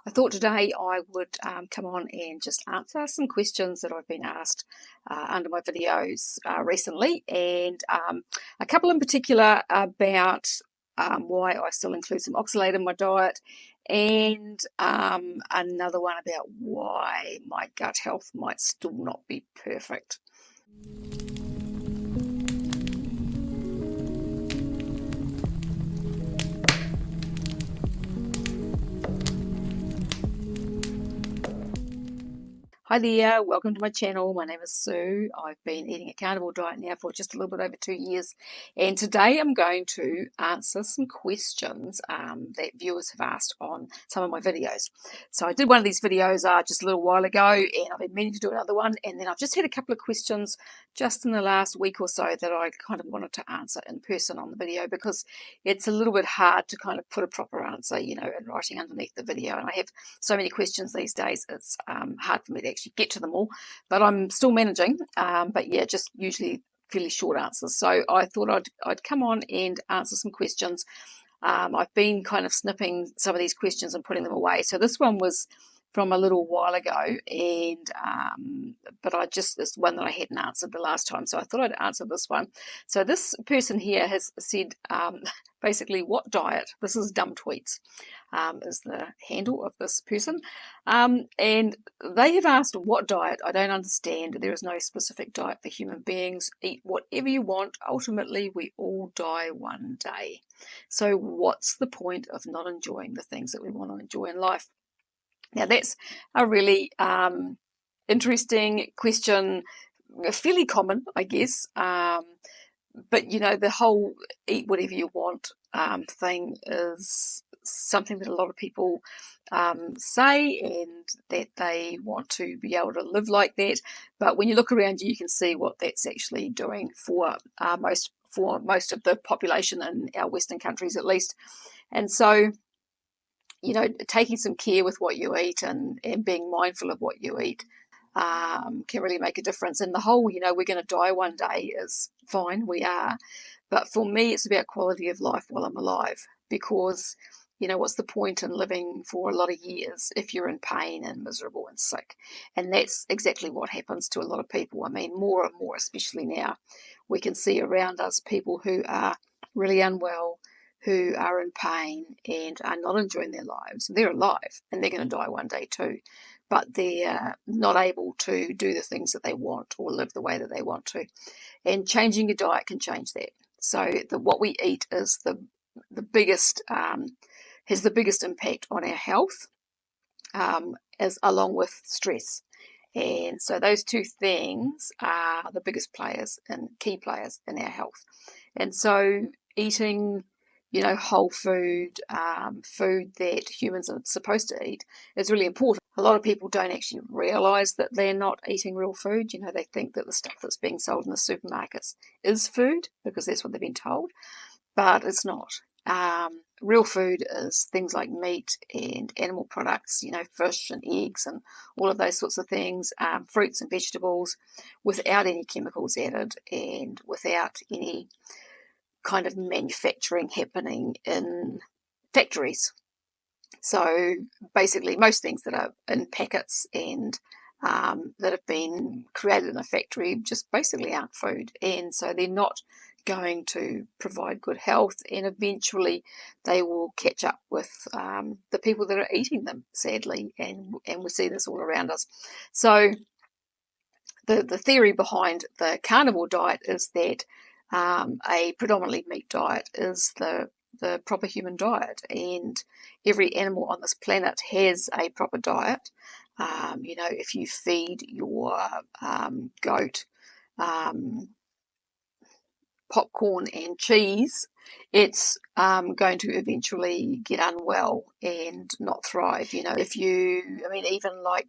I thought today I would come on and just answer some questions that I've been asked under my videos recently, and a couple in particular about why I still include some oxalate in my diet, and another one about why my gut health might still not be perfect. Hi there, welcome to my channel. My name is Sue. I've been eating a carnivore diet now for just a little bit over 2 years, and today I'm going to answer some questions that viewers have asked on some of my videos. So I did one of these videos just a little while ago, and I've been meaning to do another one, and then I've just had a couple of questions just in the last week or so that I kind of wanted to answer in person on the video, because it's a little bit hard to kind of put a proper answer, in writing underneath the video, and I have so many questions these days, it's hard for me to actually get to them all, but I'm still managing. But yeah, just usually fairly short answers. So I thought I'd come on and answer some questions. I've been kind of snipping some of these questions and putting them away. So this one was from a little while ago, and but it's one that I hadn't answered the last time, so I thought I'd answer this one. So this person here has said basically, what diet? This is Dumb Tweets, is the handle of this person, and they have asked, what diet? I don't understand. There is no specific diet for human beings. Eat whatever you want. Ultimately, we all die one day. So what's the point of not enjoying the things that we want to enjoy in life? Now, that's a really interesting question, fairly common, I guess. But, the whole eat whatever you want thing is something that a lot of people say, and that they want to be able to live like that. But when you look around you, you can see what that's actually doing for most of the population in our Western countries, at least. And so, taking some care with what you eat and being mindful of what you eat can really make a difference. And the whole, we're going to die one day is fine, we are. But for me, it's about quality of life while I'm alive, because, what's the point in living for a lot of years if you're in pain and miserable and sick? And that's exactly what happens to a lot of people. I mean, more and more, especially now, we can see around us people who are really unwell, who are in pain and are not enjoying their lives. They're alive and they're going to die one day too, but they're not able to do the things that they want or live the way that they want to. And changing your diet can change that. So what we eat is the biggest, has the biggest impact on our health, as along with stress. And so those two things are the biggest players and key players in our health. And so eating, whole food, food that humans are supposed to eat, is really important. A lot of people don't actually realise that they're not eating real food. They think that the stuff that's being sold in the supermarkets is food because that's what they've been told, but it's not. Real food is things like meat and animal products, fish and eggs and all of those sorts of things, fruits and vegetables, without any chemicals added and without any kind of manufacturing happening in factories. So basically, most things that are in packets and that have been created in a factory just basically aren't food, and so they're not going to provide good health, and eventually they will catch up with the people that are eating them, sadly, and we see this all around us. So the theory behind the carnivore diet is that a predominantly meat diet is the proper human diet, and every animal on this planet has a proper diet. If you feed your goat popcorn and cheese, it's going to eventually get unwell and not thrive. Even like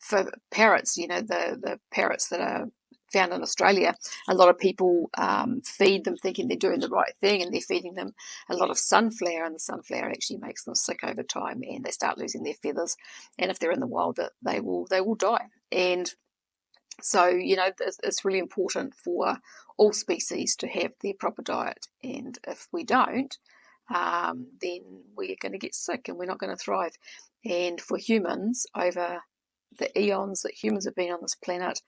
for parrots, the parrots that are found in Australia, a lot of people feed them thinking they're doing the right thing, and they're feeding them a lot of sunflower, and the sunflower actually makes them sick over time, and they start losing their feathers, and if they're in the wild, they will die. And so, it's really important for all species to have their proper diet, and if we don't, then we're going to get sick and we're not going to thrive. And for humans, over the eons that humans have been on this planet,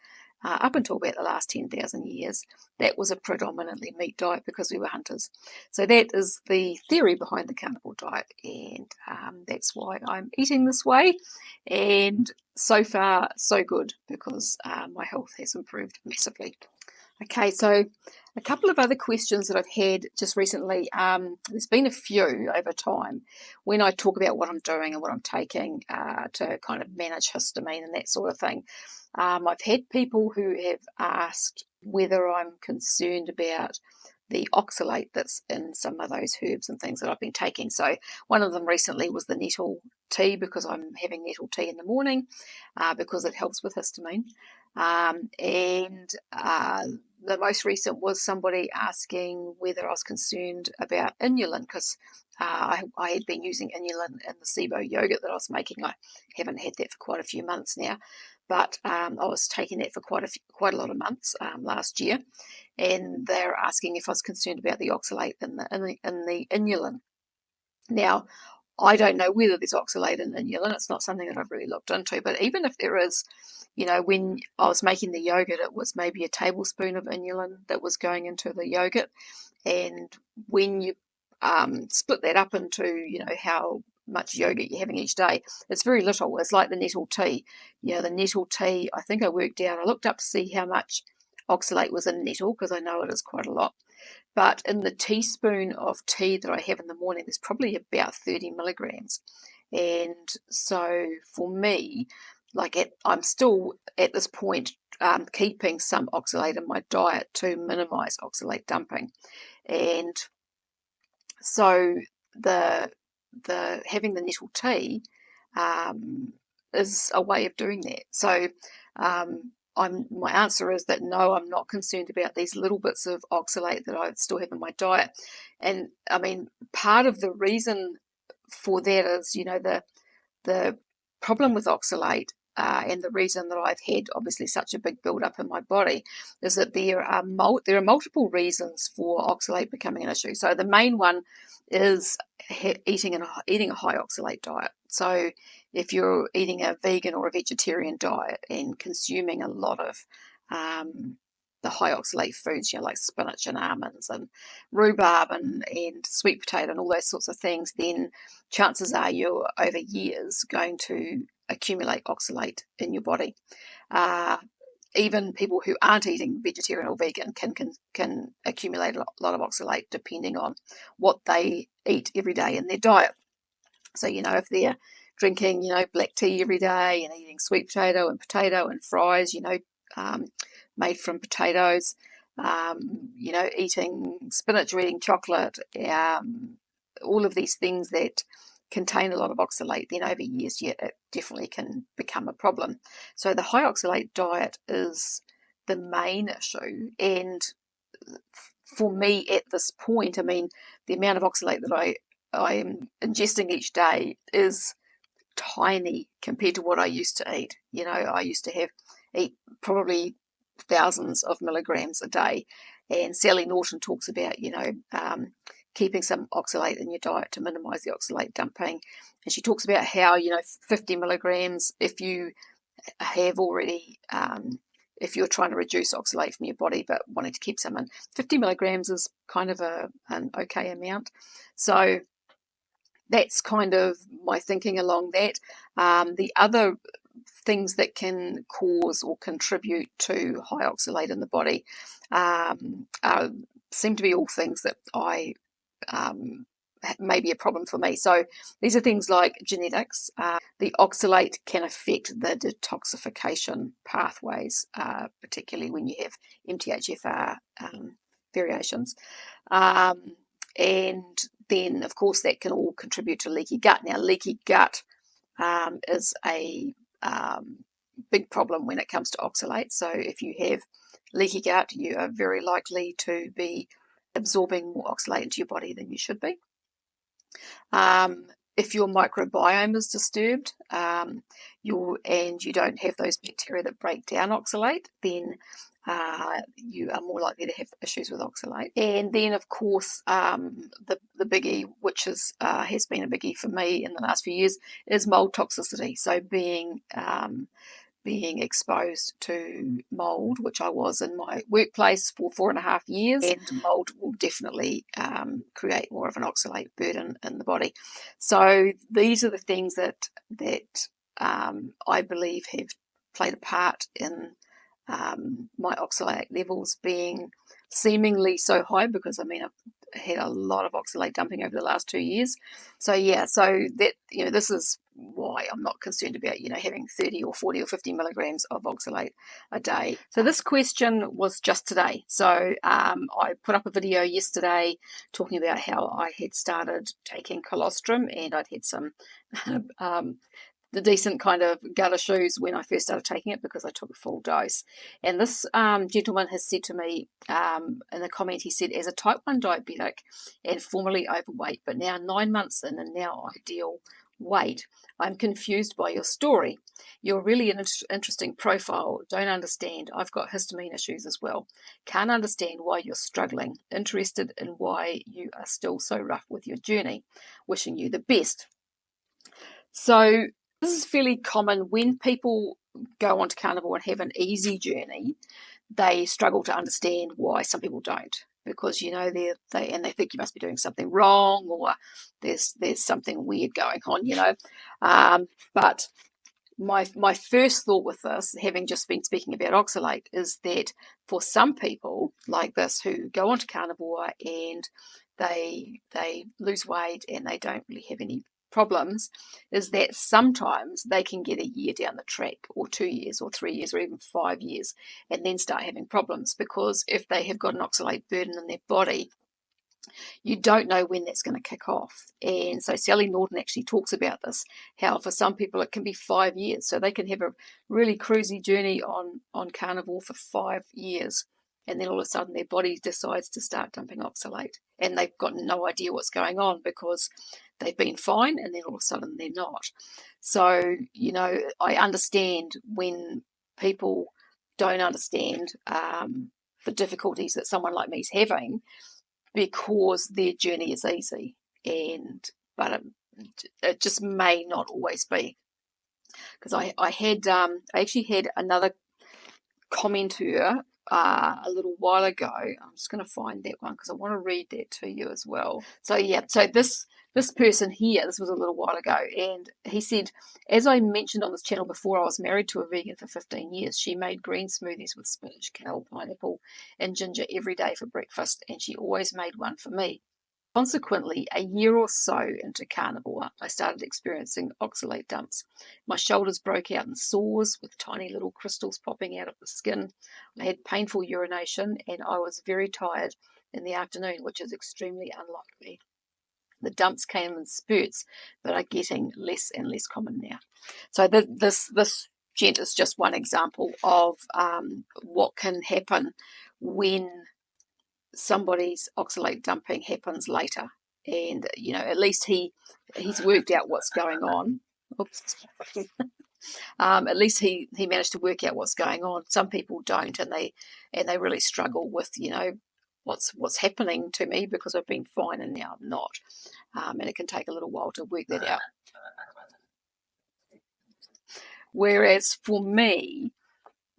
up until about the last 10,000 years, that was a predominantly meat diet because we were hunters. So that is the theory behind the carnivore diet, and that's why I'm eating this way. And so far, so good, because my health has improved massively. Okay, so a couple of other questions that I've had just recently. There's been a few over time when I talk about what I'm doing and what I'm taking to kind of manage histamine and that sort of thing. I've had people who have asked whether I'm concerned about the oxalate that's in some of those herbs and things that I've been taking. So one of them recently was the nettle tea, because I'm having nettle tea in the morning because it helps with histamine. And the most recent was somebody asking whether I was concerned about inulin, because I had been using inulin in the SIBO yogurt that I was making. I haven't had that for quite a few months now, but I was taking that for quite a lot of months last year, and they're asking if I was concerned about the oxalate in the inulin. Now, I don't know whether there's oxalate in inulin. It's not something that I've really looked into, but even if there is, when I was making the yogurt, it was maybe a tablespoon of inulin that was going into the yogurt. And when you split that up into, how much yogurt you're having each day, it's very little. It's like the nettle tea. The nettle tea, I think I worked out, I looked up to see how much oxalate was in nettle, because I know it is quite a lot. But in the teaspoon of tea that I have in the morning, there's probably about 30 milligrams. And so for me, I'm still at this point keeping some oxalate in my diet to minimize oxalate dumping. And so the having the nettle tea is a way of doing that. So my answer is that no, I'm not concerned about these little bits of oxalate that I still have in my diet. And I mean, part of the reason for that is, the problem with oxalate, and the reason that I've had obviously such a big build-up in my body, is that there are multiple reasons for oxalate becoming an issue. So the main one is eating a high oxalate diet. So if you're eating a vegan or a vegetarian diet and consuming a lot of the high oxalate foods, like spinach and almonds and rhubarb and sweet potato and all those sorts of things, then chances are you're over years going to accumulate oxalate in your body. Even people who aren't eating vegetarian or vegan can accumulate a lot of oxalate depending on what they eat every day in their diet. So, if they're drinking, black tea every day and eating sweet potato and fries, made from potatoes, eating spinach or eating chocolate, all of these things that contain a lot of oxalate, then over years, it definitely can become a problem. So the high oxalate diet is the main issue. And for me at this point, I mean, the amount of oxalate that I am ingesting each day is tiny compared to what I used to eat. I used to eat probably thousands of milligrams a day. And Sally Norton talks about, keeping some oxalate in your diet to minimize the oxalate dumping. And she talks about how, 50 milligrams, if you have already, if you're trying to reduce oxalate from your body but wanting to keep some in, 50 milligrams is kind of an okay amount. So that's kind of my thinking along that. The other things that can cause or contribute to high oxalate in the body seem to be all things that I may be a problem for me. So these are things like genetics. The oxalate can affect the detoxification pathways, particularly when you have MTHFR variations. And then, of course, that can all contribute to leaky gut. Now, leaky gut is a big problem when it comes to oxalate. So if you have leaky gut, you are very likely to be absorbing more oxalate into your body than you should be. If your microbiome is disturbed, and you don't have those bacteria that break down oxalate, then you are more likely to have issues with oxalate. And then, of course, the biggie, which is has been a biggie for me in the last few years, is mold toxicity. So being exposed to mold, which I was in my workplace for 4.5 years, and mold will definitely create more of an oxalate burden in the body. So these are the things that I believe have played a part in my oxalate levels being seemingly so high, because I mean I've had a lot of oxalate dumping over the last 2 years. So yeah, so that, this is why I'm not concerned about having 30 or 40 or 50 milligrams of oxalate a day. So this question was just today. So I put up a video yesterday talking about how I had started taking colostrum, and I'd had some the decent kind of gut issues when I first started taking it, because I took a full dose. And this gentleman has said to me in a comment, he said, as a type 1 diabetic and formerly overweight, but now 9 months in and now ideal weight, I'm confused by your story. You're really an interesting profile. Don't understand. I've got histamine issues as well. Can't understand why you're struggling. Interested in why you are still so rough with your journey. Wishing you the best. So this is fairly common when people go onto carnivore and have an easy journey. They struggle to understand why some people don't, because they think you must be doing something wrong, or there's something weird going on, But my first thought with this, having just been speaking about oxalate, is that for some people like this who go onto carnivore and they lose weight and they don't really have any problems, is that sometimes they can get a year down the track, or 2 years or 3 years or even 5 years, and then start having problems, because if they have got an oxalate burden in their body, you don't know when that's going to kick off. And so Sally Norton actually talks about this, how for some people it can be 5 years. So they can have a really cruisy journey on carnivore for 5 years, and then all of a sudden their body decides to start dumping oxalate, and they've got no idea what's going on, because they've been fine and then all of a sudden they're not. So, I understand when people don't understand the difficulties that someone like me is having, because their journey is easy, but it just may not always be. Because I actually had another commenter a little while ago. I'm just going to find that one because I want to read that to you as well. So yeah, so this person here, this was a little while ago, and he said, as I mentioned on this channel before, I was married to a vegan for 15 years. She made green smoothies with spinach, kale, pineapple, and ginger every day for breakfast, and she always made one for me. Consequently, a year or so into carnivore, I started experiencing oxalate dumps. My shoulders broke out in sores with tiny little crystals popping out of the skin. I had painful urination, and I was very tired in the afternoon, which is extremely unlike me. The dumps came in spurts, but are getting less and less common now. So this gent is just one example of what can happen when somebody's oxalate dumping happens later. And at least he's worked out what's going on. Oops. At least he managed to work out what's going on. Some people don't, and they really struggle with what's happening to me, because I've been fine and now I'm not, and it can take a little while to work that out. Whereas for me,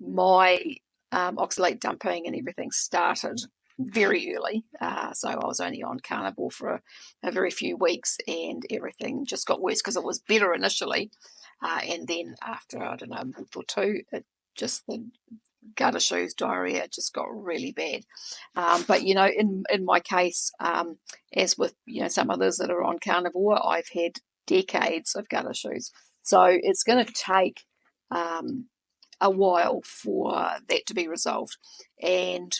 my oxalate dumping and everything started very early. So I was only on carnivore for a very few weeks, and everything just got worse, because it was better initially. And then after, I don't know, a month or two, the gut issues, diarrhea just got really bad. But, in my case, as with, some others that are on carnivore, I've had decades of gut issues. So it's going to take a while for that to be resolved. And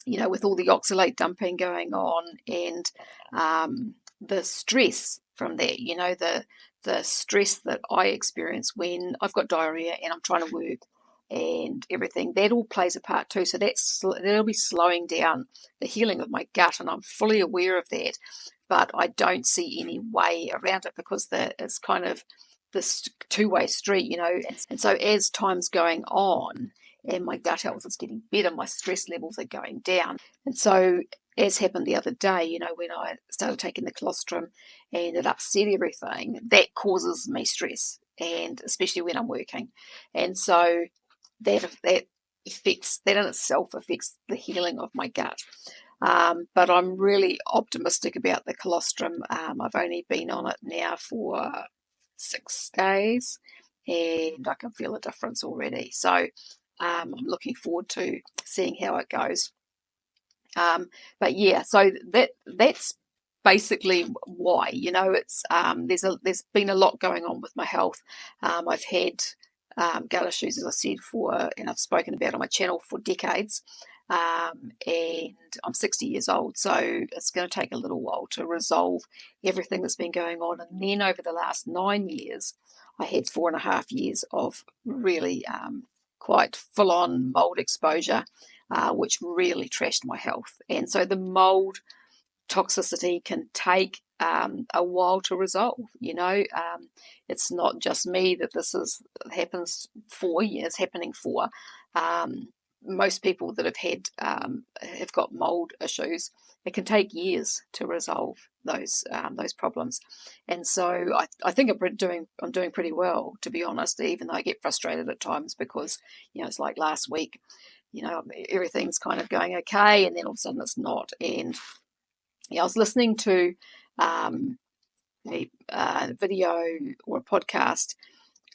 with all the oxalate dumping going on, and the stress from that, the stress that I experience when I've got diarrhea and I'm trying to work and everything, that all plays a part too. So that'll be slowing down the healing of my gut, and I'm fully aware of that. But I don't see any way around it, because it's kind of this two-way street, And so as time's going on, and my gut health is getting better. My stress levels are going down. And so, as happened the other day, when I started taking the colostrum and it upset everything, that causes me stress, and especially when I'm working. And so that in itself affects the healing of my gut. But I'm really optimistic about the colostrum. I've only been on it now for 6 days, and I can feel a difference already. So I'm looking forward to seeing how it goes. But yeah, so that's basically why. It's there's been a lot going on with my health. I've had gut issues, as I said, and I've spoken about on my channel for decades. And I'm 60 years old, so it's going to take a little while to resolve everything that's been going on. And then over the last 9 years, I had 4.5 years of really quite full-on mold exposure, which really trashed my health. And so the mold toxicity can take a while to resolve. It's not just me that happens for. It's happening for. Most people that have got mold issues. It can take years to resolve those problems, and so I think I'm doing pretty well, to be honest. Even though I get frustrated at times because it's like last week, everything's kind of going okay, and then all of a sudden it's not. And I was listening to a video or a podcast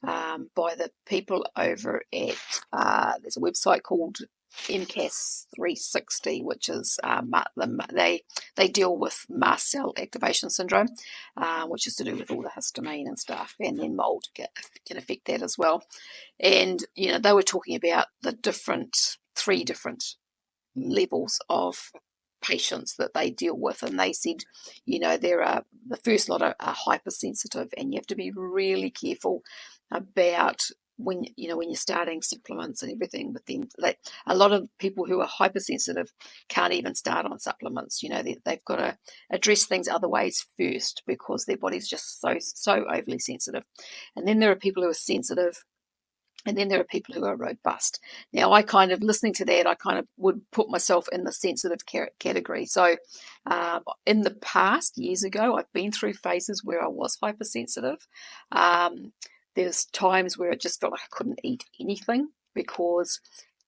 by the people over at there's a website called MCAS 360, which is they deal with mast cell activation syndrome, which is to do with all the histamine and stuff, and then mold can affect that as well. And they were talking about the three different levels of patients that they deal with, and they said the first lot are hypersensitive, and you have to be really careful about when you're starting supplements and everything with them. A lot of people who are hypersensitive can't even start on supplements. They've got to address things other ways first because their body's just so overly sensitive. And then there are people who are sensitive, and then there are people who are robust. Now, listening to that, I kind of would put myself in the sensitive category. So in the past, years ago, I've been through phases where I was hypersensitive. There's times where it just felt like I couldn't eat anything because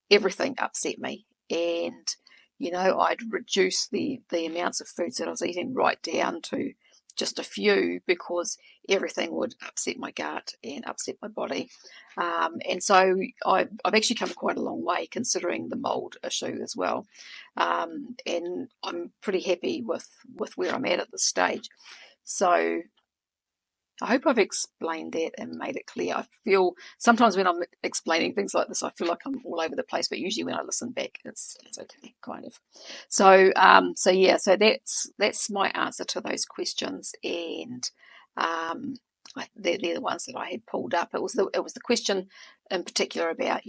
everything upset me. And, I'd reduce the amounts of foods that I was eating right down to just a few because everything would upset my gut and upset my body. And so I've actually come quite a long way considering the mold issue as well. And I'm pretty happy with where I'm at this stage. So I hope I've explained that and made it clear. I feel sometimes when I'm explaining things like this, I feel like I'm all over the place, but usually when I listen back, it's okay, kind of. So so that's my answer to those questions, and they're the ones that I had pulled up. It was the question in particular about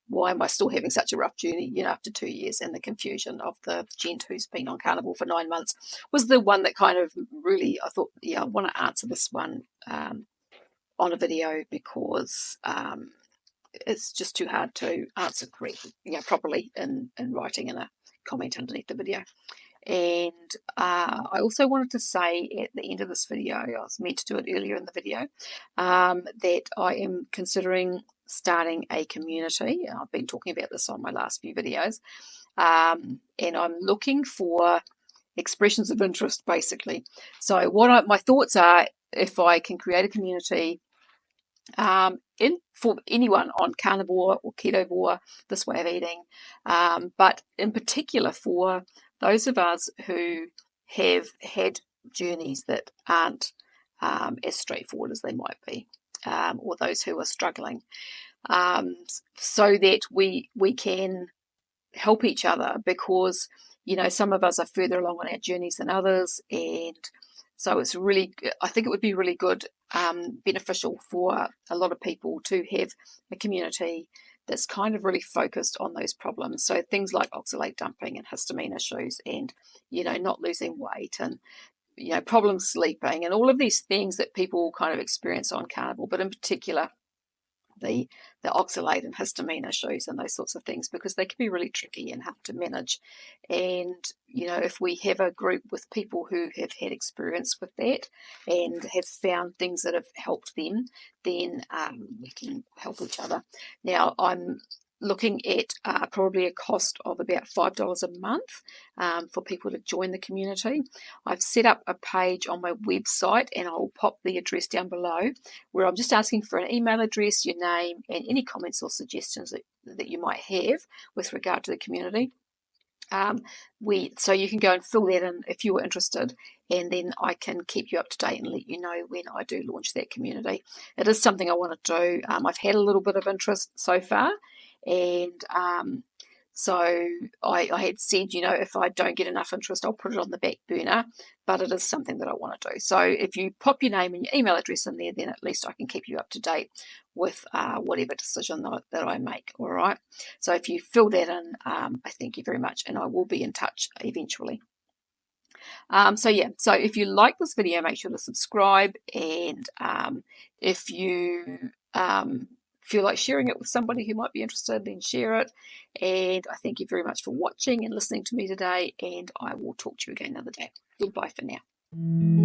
why am I still having such a rough journey, after 2 years, and the confusion of the gent who's been on carnivore for 9 months was the one that kind of really, I thought, I want to answer this one on a video because it's just too hard to answer correctly, properly in writing in a comment underneath the video. And I also wanted to say at the end of this video, I was meant to do it earlier in the video, that I am considering starting a community. I've been talking about this on my last few videos, and I'm looking for expressions of interest, basically. So my thoughts are, if I can create a community for anyone on carnivore or ketovore, this way of eating, but in particular for those of us who have had journeys that aren't as straightforward as they might be, or those who are struggling, so that we can help each other, because some of us are further along on our journeys than others, and so I think it would be really good, beneficial for a lot of people to have a community that's kind of really focused on those problems. So things like oxalate dumping and histamine issues, and not losing weight, and problems sleeping, and all of these things that people kind of experience on carnivore, but in particular the oxalate and histamine issues and those sorts of things, because they can be really tricky and hard to manage. And if we have a group with people who have had experience with that and have found things that have helped them, then we can help each other. Now, I'm looking at probably a cost of about $5 a month for people to join the community. I've set up a page on my website, and I'll pop the address down below, where I'm just asking for an email address, your name, and any comments or suggestions that you might have with regard to the community. So you can go and fill that in if you were interested, and then I can keep you up to date and let you know when I do launch that community. It is something I want to do. I've had a little bit of interest so far, and so I had said, if I don't get enough interest, I'll put it on the back burner, but it is something that I want to do. So if you pop your name and your email address in there, then at least I can keep you up to date with whatever decision that I make. All right. So if you fill that in, I thank you very much, and I will be in touch eventually. So if you like this video, make sure to subscribe, and if you feel like sharing it with somebody who might be interested, then share it. And I thank you very much for watching and listening to me today, and I will talk to you again another day. Goodbye for now.